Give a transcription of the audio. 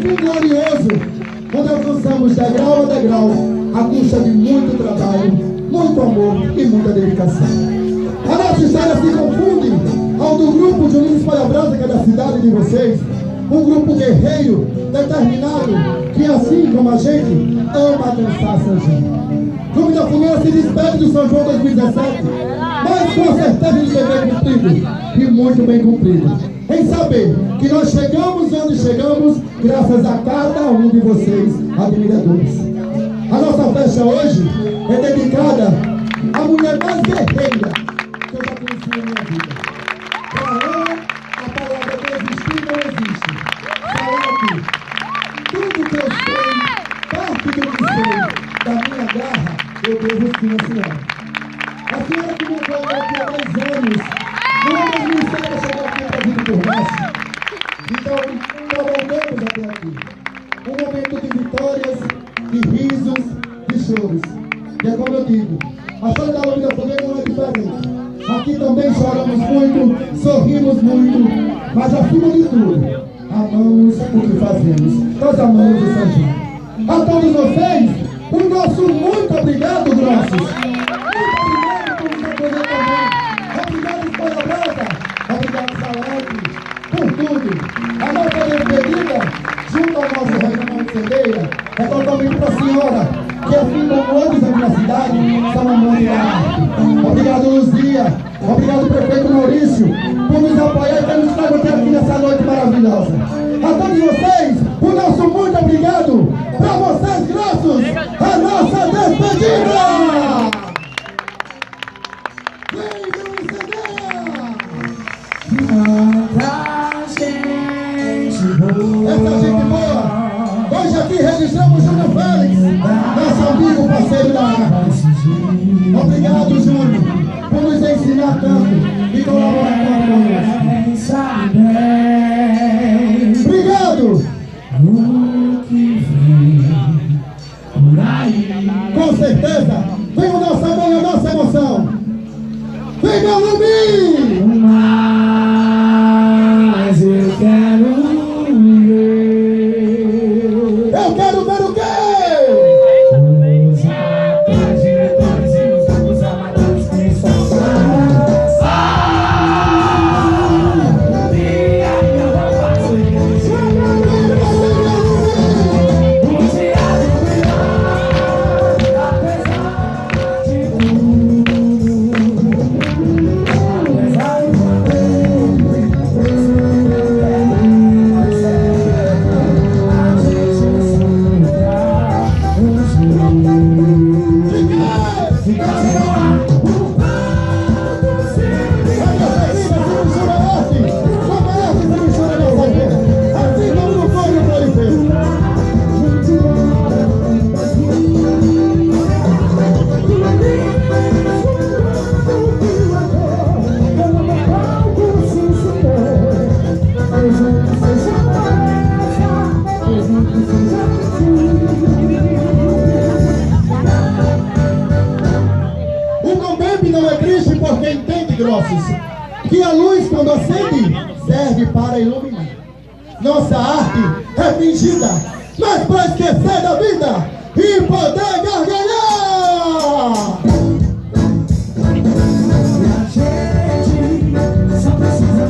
fim glorioso, quando alcançamos degrau a degrau, à custa de muito trabalho, muito amor e muita dedicação. A nossa história se confunde ao do grupo de Ulisses Palha Branca, que é da cidade de vocês, um grupo guerreiro, determinado, que assim como a gente, ama dançar São João. O Clube da Fogueira se despede do São João 2017, mas com a certeza de dever cumprido e muito bem cumprido, em saber que nós chegamos onde chegamos graças a cada um de vocês, admiradores. A nossa festa hoje é dedicada à mulher mais guerreira que eu já conheci na minha vida. Para ela, a palavra não existir não existe. Falar que tudo que eu sei, parte do que sei, da minha garra, eu devo financiar. A senhora que me acompanhou aqui há 10 anos, no ano 2007 chegou aqui para vir por nós. Então, trabalhamos até aqui. Um momento de vitórias, de risos, de choros. E é como eu digo, a história da Clube da Fogueira não é diferente. Aqui também choramos muito, sorrimos muito, mas acima de tudo, amamos o que fazemos. Nós amamos o São João. A todos vocês, o nosso muito obrigado, grossos. Muito obrigado por nos apoiar também. Obrigado, Escola Branca. Obrigado, Salete, por tudo. A nossa despedida, junto ao nosso Regional de Cedeia, é totalmente para a senhora, que assim como outros da minha cidade, são amantes da arte. Obrigado, Luzia. Obrigado, prefeito Maurício, por nos apoiar e ter nos trago até aqui nessa noite maravilhosa. A todos vocês, o nosso muito obrigado. Para vocês, grossos, a nossa despedida! Vem, Luiz Cedeia! Essa gente boa! Hoje aqui registramos Júnior Félix, nosso amigo, parceiro da arte. Obrigado, Júnior, por nos ensinar tanto e colaborar tanto conosco. Obrigado! Com certeza, vem o nosso amor e a nossa emoção. Vem, meu Lumi! Mas eu quero ver. Eu quero ver o quê? Que a luz, quando acende, serve para iluminar. Nossa arte é fingida, mas para esquecer da vida e poder gargalhar. A gente só precisa